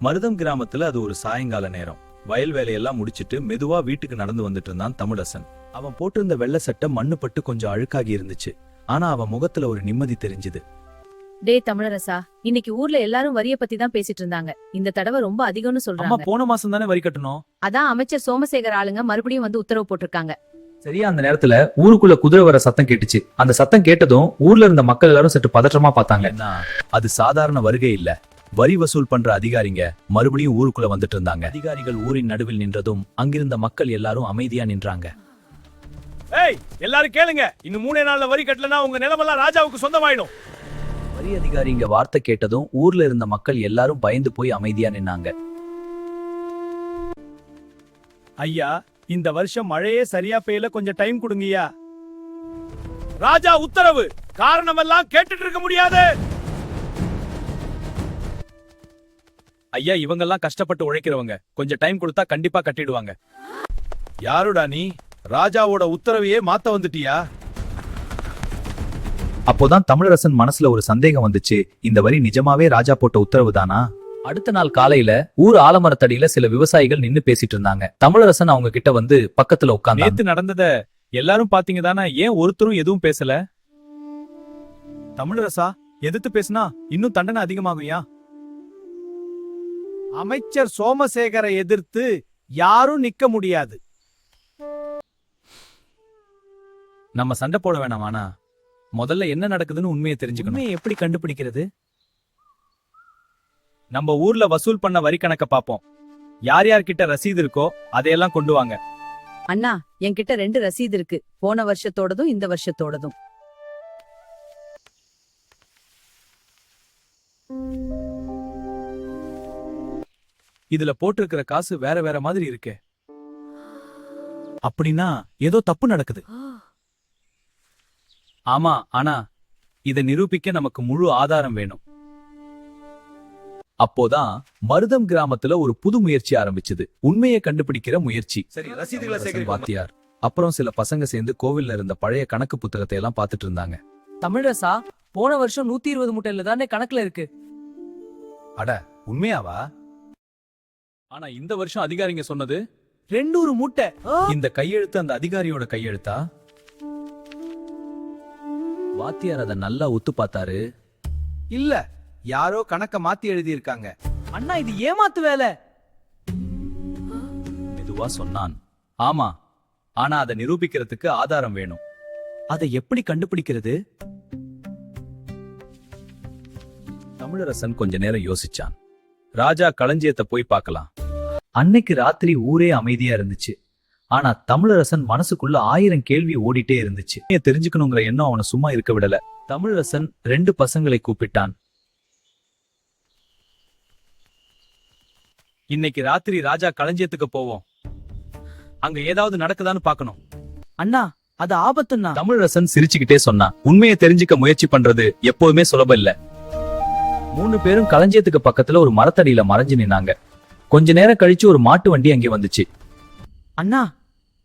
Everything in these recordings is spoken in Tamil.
மருதம் கிராமத்துல அது ஒரு சாயங்கால நேரம். வயல் வேலையெல்லாம் முடிச்சிட்டு மெதுவா வீட்டுக்கு நடந்து வந்துட்டு இருந்தான் தமிழரசன். அவன் போட்டிருந்த வெள்ளை சட்டை மண்ணு பட்டு கொஞ்சம் அழுக்காகி இருந்துச்சு. ஆனா அவன் முகத்துல ஒரு நிம்மதி தெரிஞ்சுது. டே தமிழரசா, இன்னைக்கு ஊர்ல எல்லாரும் வரிய பத்தி தான் பேசிட்டு இருந்தாங்க. இந்த தடவை ரொம்ப அதிகம்னு அம்மா, சொல்றாங்க. போன மாசம் தானே வரி கட்டணும். அதான் அமைச்சர் சோமசேகர் ஆளுங்க மறுபடியும் வந்து உத்தரவு போட்டிருக்காங்க. சரியா அந்த நேரத்துல ஊருக்குள்ள குதிரை வர சத்தம் கேட்டுச்சு. அந்த சத்தம் கேட்டதும் ஊர்ல இருந்த மக்கள் எல்லாரும் சற்று பதற்றமா பார்த்தாங்க. ஏன்னா அது சாதாரண வருகை இல்ல. வரி வசூல் பண்ற அதிகாரிங்க மறுபடியும் ஊருக்குள்ள வந்துட்டு இருந்தாங்க. அதிகாரிகள் ஊரின் நடுவில் நின்றதும் அங்கிருந்த மக்கள் எல்லாரும் அமைதியா நின்றாங்க. ஏய், எல்லாரும் கேளுங்க. இன்னும் 3 நாள்ல வரி கட்டலனா உங்க நிலமெல்லாம் ராஜாவுக்கு சொந்தமாயிடும். வரி அதிகாரிங்க வார்த்தை கேட்டதும் ஊர்ல இருந்த மக்கள் எல்லாரும் பயந்து போய் அமைதியா நின்னாங்க. ஐயா, இந்த வருஷம் மழையே சரியா பெய்யல, கொஞ்சம் டைம் கொடுங்கய்யா. ராஜா உத்தரவு. காரணமெல்லாம் கேட்டுட்டு இருக்க முடியாது. ஐயா, இவங்கெல்லாம் கஷ்டப்பட்டு உழைக்கிறவங்க, கொஞ்சம் டைம் கொடுத்தா கண்டிப்பா கட்டிடுவாங்க. யாருடா நீ? ராஜாவோட உத்தரவையே மாத்த வந்துட்டியா? அப்போதான் தமிழரசன் மனசுல ஒரு சந்தேகம் வந்துச்சு. இந்த வரி நிஜமாவே ராஜா போட்ட உத்தரவு தானா? அடுத்த நாள் காலையில ஊர் ஆலமரத்தடியில சில விவசாயிகள் நின்னு பேசிட்டு இருந்தாங்க. தமிழரசன் அவங்க கிட்ட வந்து பக்கத்துல உட்கார்ந்து, நேத்து நடந்தத எல்லாரும் பாத்தீங்க தானே, ஏன் ஒருத்தரும் எதுவும் பேசல? தமிழரசா, எதிர்த்து பேசினா இன்னும் தண்டனை அதிகமாகும்யா. அமைச்சர் சோமசேகரை எதிர்த்து யாரும் நிக்க முடியாது. நம்ம சண்டை போட வேணாமானா? முதல்ல என்ன நடக்குதுன்னு உண்மையை தெரிஞ்சுக்கணும். உண்மையை எப்படி கண்டுபிடிக்கிறது? நம்ம ஊர்ல வசூல் பண்ண வரி கணக்க பாப்போம். யார் யார்கிட்ட ரசீது இருக்கோ அதையெல்லாம் கொண்டு வாங்க. அண்ணா, என்கிட்ட 2 ரசீது இருக்கு. போன வருஷத்தோடதும் இந்த வருஷத்தோடதும். இதுல போட்டிருக்கிற காசு வேற வேற மாதிரி இருக்கே. அப்படின்னா ஏதோ தப்பு நடக்குது. ஆமா, ஆனா இதை நிரூபிக்க நமக்கு முழு ஆதாரம் வேணும். அப்போதான் மருதம் கிராமத்துல ஒரு புது முயற்சி ஆரம்பிச்சது. உண்மையை கண்டுபிடிக்கிற முயற்சி. சரி, ரசீதுகளை சேகரிப்போம். வாத்தியார் அப்புறம் சில பசங்க சேர்ந்து கோவில்ல இருந்த பழைய கணக்கு புத்தகத்தை எல்லாம் பார்த்துட்டு இருந்தாங்க. தமிழரசா, போன வருஷம் 120 மூட்டையில தானே கணக்குல இருக்கு. அட, உண்மையாவா? ஆனா இந்த வருஷம் அதிகாரிங்க சொன்னது 200 மூட்டை. இந்த கையெழுத்து அந்த அதிகாரியோட கையெழுத்தா? வாத்தியார் அதை நல்லா உத்து பார்த்தாரு. இல்ல, யாரோ கணக்க மாத்தி எழுதி இருக்காங்க. அண்ணா, இது ஏமாத்து வேலை. மெதுவா சொன்னான். ஆமா, ஆனா அதை நிரூபிக்கிறதுக்கு ஆதாரம் வேணும். அதை எப்படி கண்டுபிடிக்கிறது? தமிழரசன் கொஞ்ச நேரம் யோசிச்சான். ராஜா களஞ்சியத்தை போய் பார்க்கலாம். அன்னைக்கு ராத்திரி ஊரே அமைதியா இருந்துச்சு. ஆனா தமிழரசன் மனசுக்குள்ள 1000 கேள்வி ஓடிட்டே இருந்துச்சு. தெரிஞ்சுக்கணுங்கிற எண்ணம் அவனை சும்மா இருக்க விடல. தமிழரசன் 2 பசங்களை கூப்பிட்டான். இன்னைக்கு ராத்திரி ராஜா களஞ்சியத்துக்கு போவோம். அங்க ஏதாவது நடக்குதான்னு பார்க்கணும். அண்ணா, அது ஆபத்துண்ணா. தமிழரசன் சிரிச்சுக்கிட்டே சொன்னான். உண்மையை தெரிஞ்சுக்க முயற்சி பண்றது எப்போதுமே சுலபம் இல்ல. 3 பேரும் களஞ்சியத்துக்கு பக்கத்துல ஒரு மரத்தடியில மறைஞ்சு நின்னாங்க. கொஞ்ச நேரம் கழிச்சு ஒரு மாட்டு வண்டி அங்கே வந்துச்சு. அண்ணா,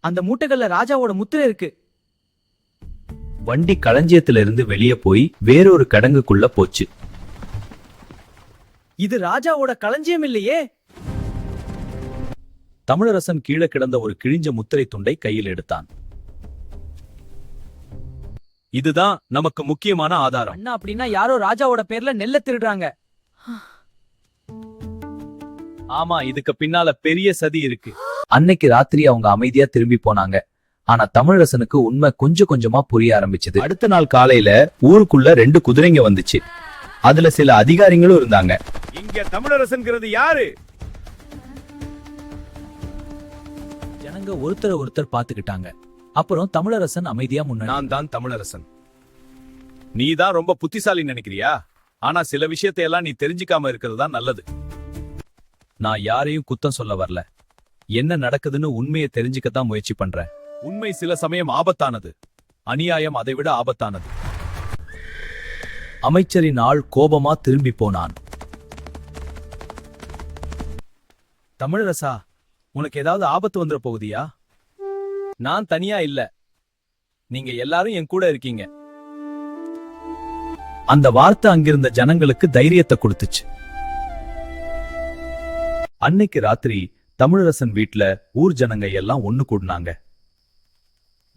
அந்த மூட்டைகள்ல ராஜாவோட முத்திரை இருக்கு. வண்டி களஞ்சியத்துல இருந்து வெளியே போய் வேறொரு கடங்குக்குள்ள போச்சு. இது ராஜாவோட களஞ்சியம் இல்லையே. தமிழரசன் கீழே கிடந்த ஒரு கிழிஞ்ச முத்திரை துண்டை கையில் எடுத்தான். இதுதான் நமக்கு முக்கியமான ஆதாரம். அண்ணா, அப்படின்னா யாரோ ராஜாவோட பேர்ல நெல்ல திருடுறாங்க. ஆமா, இதுக்கு பின்னால பெரிய சதி இருக்கு. அன்னைக்கு ராத்திரி அவங்க அமைதியா திரும்பி போனாங்க. ஆனா தமிழரசனுக்கு உண்மை கொஞ்சம் கொஞ்சமா புரிய ஆரம்பிச்சது. அடுத்த நாள் காலையில ஊருக்குள்ள 2 குதிரைங்க வந்துச்சு. அதுல சில அதிகாரிகளும் இருந்தாங்க. இங்க தமிழரசன்கிறது யாரு? ஜனங்க ஒருத்தரை ஒருத்தர் பாத்துக்கிட்டாங்க. அப்புறம் தமிழரசன் அமைதியா முன்னாடி, நான் தான் தமிழரசன். நீ தான் ரொம்ப புத்திசாலி நினைக்கிறியா? ஆனா சில விஷயத்தை எல்லாம் நீ தெரிஞ்சுக்காம இருக்கிறது தான் நல்லது. நான் யாரையும் குத்தம் சொல்ல வரல. என்ன நடக்குதுன்னு உண்மையை தெரிஞ்சுக்கத்தான் முயற்சி பண்றேன். உண்மை சில சமயம் ஆபத்தானது, அநியாயம் அதை விட ஆபத்தானது. அமைச்சரின் ஆள் கோபமா திரும்பி போனான். தமிழரசா, உனக்கு ஏதாவது ஆபத்து வந்துட போகுதியா? நான் தனியா இல்ல, நீங்க எல்லாரும் என் கூட இருக்கீங்க. அந்த வார்த்தை அங்கிருந்த ஜனங்களுக்கு தைரியத்தை கொடுத்துச்சு. அன்னைக்கு ராத்திரி தமிழரசன் வீட்ல ஊர் ஜனங்க எல்லாம் ஒண்ணு கூடுனாங்க.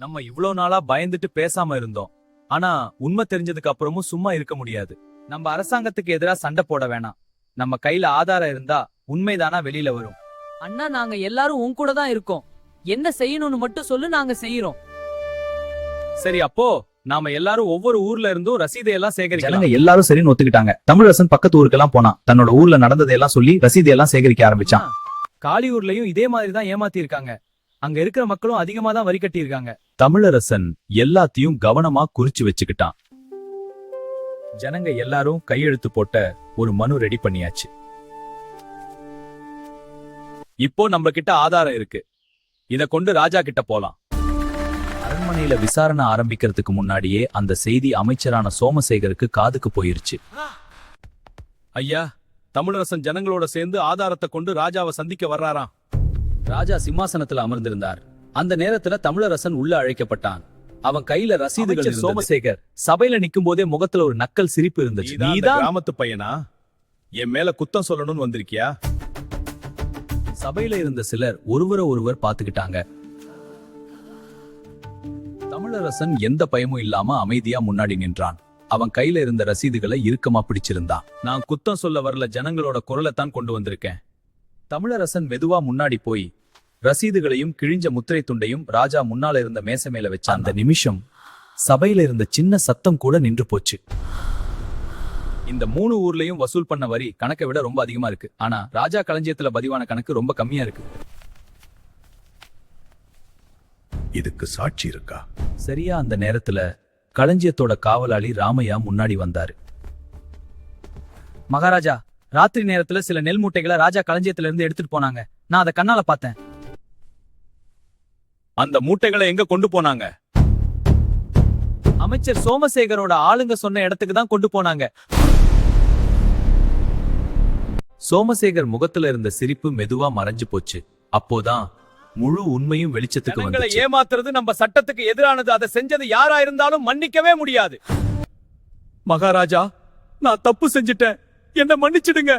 நம்ம இவ்ளோ நாளா பயந்துட்டு பேசாம இருந்தோம். ஆனா உண்மை தெரிஞ்சதுக்கு அப்புறமும் சும்மா இருக்க முடியாது. நம்ம அரசாங்கத்துக்கு எதிரா சண்டை போட வேணாம். நம்ம கையில ஆதாரம் இருந்தா உண்மைதானா வெளியில வரும். அண்ணா, நாங்க எல்லாரும் உன் கூட தான் இருக்கோம். என்ன செய்யணும்னு மட்டும் சொல்லு, நாங்க செய்யறோம். சரி, அப்போ நாம எல்லாரும் ஒவ்வொரு ஊர்ல இருந்தும் ரசீதையெல்லாம் சேகரிக்கலாம். ஜனங்க எல்லாரும் சரின்னு ஒத்துக்கிட்டாங்க. தமிழரசன் பக்கத்து ஊருக்கெல்லாம் போனான். தன்னோட ஊர்ல நடந்ததையெல்லாம் சொல்லி ரசீதையெல்லாம் சேகரிக்க ஆரம்பிச்சான். காளியூர்லயும் இதே மாதிரி தான் ஏமாத்தி இருக்காங்க. அங்க இருக்கிற மக்களும் அதிகமா தான் வரி கட்டி இருக்காங்க. தமிழரசன் எல்லாத்தையும் கவனமா குறிச்சு வச்சுக்கிட்டான். ஜனங்க எல்லாரும் கையெழுத்து போட்ட ஒரு மனு ரெடி பண்ணியாச்சு. இப்போ நம்ம கிட்ட ஆதாரம் இருக்கு. இத கொண்டு ராஜா கிட்ட போலாம். அரண்மனையில விசாரணை ஆரம்பிக்கிறதுக்கு முன்னாடியே அந்த செய்தி அமைச்சரான சோமசேகருக்கு காதுக்கு போயிருச்சு. ஐயா, தமிழரசன் ஜனங்களோட சேர்ந்து ஆதாரத்தை கொண்டு ராஜாவை சந்திக்க வர்றாராம். ராஜா சிம்மாசனத்துல அமர்ந்திருந்தார். அந்த நேரத்துல தமிழரசன் உள்ள அழைக்கப்பட்டான். அவன் கையில ரசீதுகள் அமைச்சர் இருந்தது. சோமசேகர் சபையில நிக்கும் போதே முகத்துல ஒரு நக்கல் சிரிப்பு இருந்துச்சு. நீதான் அந்த நீதான் கிராமத்து பையனா? என் மேல குத்தம் சொல்லணும்னு வந்திருக்கியா? சபையில இருந்த சிலர் ஒருவர் பார்த்துக்கிட்டாங்க. தமிழரசன் எந்த பயமும் இல்லாம அமைதியா முன்னாடி நின்றான். அவன் கையில இருந்த ரசீதுகளை இறுக்கமா பிடிச்சிருந்தான். நான் குத்தம் சொல்ல வரல, ஜனங்களோட குரலை தான் கொண்டு வந்திருக்கேன். தமிழரசன் மெதுவா முன்னாடி போய் ரசீதுகளையும் கிழிஞ்ச முத்திரை துண்டையும் ராஜா முன்னால இருந்த மேசை மேல வச்சான். அந்த நிமிஷம் சபையில இருந்த சின்ன சத்தம் கூட நின்று போச்சு. இந்த 3 ஊர்லயும் வசூல் பண்ண வரி கணக்கை விட ரொம்ப அதிகமா இருக்கு. ஆனா ராஜா களஞ்சியத்துல பதிவான கணக்கு ரொம்ப கம்மியா இருக்கு. இதுக்கு சாட்சி இருக்கா? சரியா அந்த நேரத்துல களஞ்சியத்தோட காவலாளி ராமையா முன்னாடி வந்தாரு. மகாராஜா, ராத்திரி நேரத்துல சில நெல் மூட்டைகளை ராஜா களஞ்சியத்துல இருந்து எடுத்துட்டு போனாங்க. நான் அதை கண்ணால பார்த்தேன். அந்த மூட்டைகளை எங்க கொண்டு போனாங்க? அமைச்சர் சோமசேகரோட ஆளுங்க சொன்ன இடத்துக்கு தான் கொண்டு போனாங்க. சோமசேகர் முகத்துல இருந்த சிரிப்பு மெதுவா மறைஞ்சு போச்சு. அப்போதான் முழு உண்மையும் வெளிச்சத்துக்கு ஜனங்களை வந்துச்சு. ஏமாத்துறது நம்ம சட்டத்துக்கு எதிரானது. அதை செஞ்சது யாரா இருந்தாலும் மன்னிக்கவே முடியாது. மகாராஜா, நான் தப்பு செஞ்சிட்டேன், என்ன மன்னிச்சிடுங்க.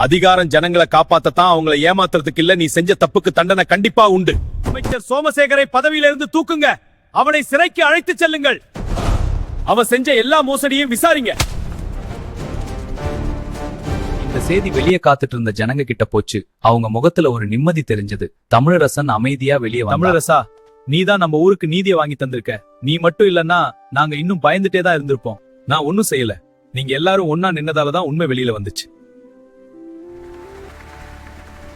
அதிகாரம் ஜனங்களை காப்பாத்தத்தான், அவங்களை ஏமாத்துறதுக்கு இல்ல. நீ செஞ்ச தப்புக்கு தண்டனை கண்டிப்பா உண்டு. அமைச்சர் சோமசேகரை பதவியிலிருந்து தூக்குங்க. அவனை சிறைக்கு அழைத்து செல்லுங்கள். அவன் செஞ்ச எல்லா மோசடியும் விசாரிங்க. இந்த செய்தி வெளியே காத்துட்டு இருந்த ஜனங்க கிட்ட போச்சு. அவங்க முகத்துல ஒரு நிம்மதி தெரிஞ்சது. தமிழரசன் அமைதியா வெளியே வந்தான். தமிழரசா, நீதான் நம்ம ஊருக்கு நீதியை வாங்கி தந்திருக்க. நீ மட்டும் இல்லன்னா நாங்க இன்னும் பயந்துட்டே தான் இருந்திருப்போம். நான் ஒன்னும் செய்யல. நீங்க எல்லாரும் ஒன்னா நின்னதாலதான் உண்மை வெளியில வந்துச்சு.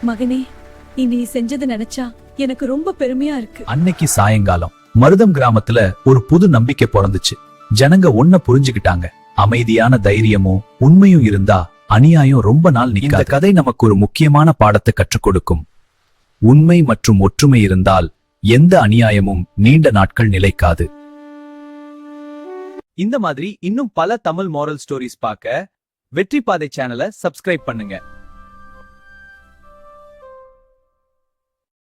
மகனே, நீ செஞ்சது நினைச்சா எனக்கு ரொம்ப பெருமையா இருக்கு. அன்னைக்கு சாயங்காலம் மருதம் கிராமத்துல ஒரு புது நம்பிக்கை பிறந்துச்சு. ஜனங்க ஒன்ன புரிஞ்சுக்கிட்டாங்க. அமைதியான தைரியமும் உண்மையும் இருந்தா அநியாயம் ரொம்ப நாள் நிக்காது. இந்த கதை நமக்கு ஒரு முக்கியமான பாடத்தை கற்றுக் கொடுக்கும். உண்மை மற்றும் ஒற்றுமை இருந்தால் எந்த அநியாயமும் நீண்ட நாட்கள் நிலைக்காது. இந்த மாதிரி இன்னும் பல தமிழ் மாரல் ஸ்டோரிஸ் பார்க்க வெற்றி பாதை சேனலை சப்ஸ்கிரைப் பண்ணுங்க.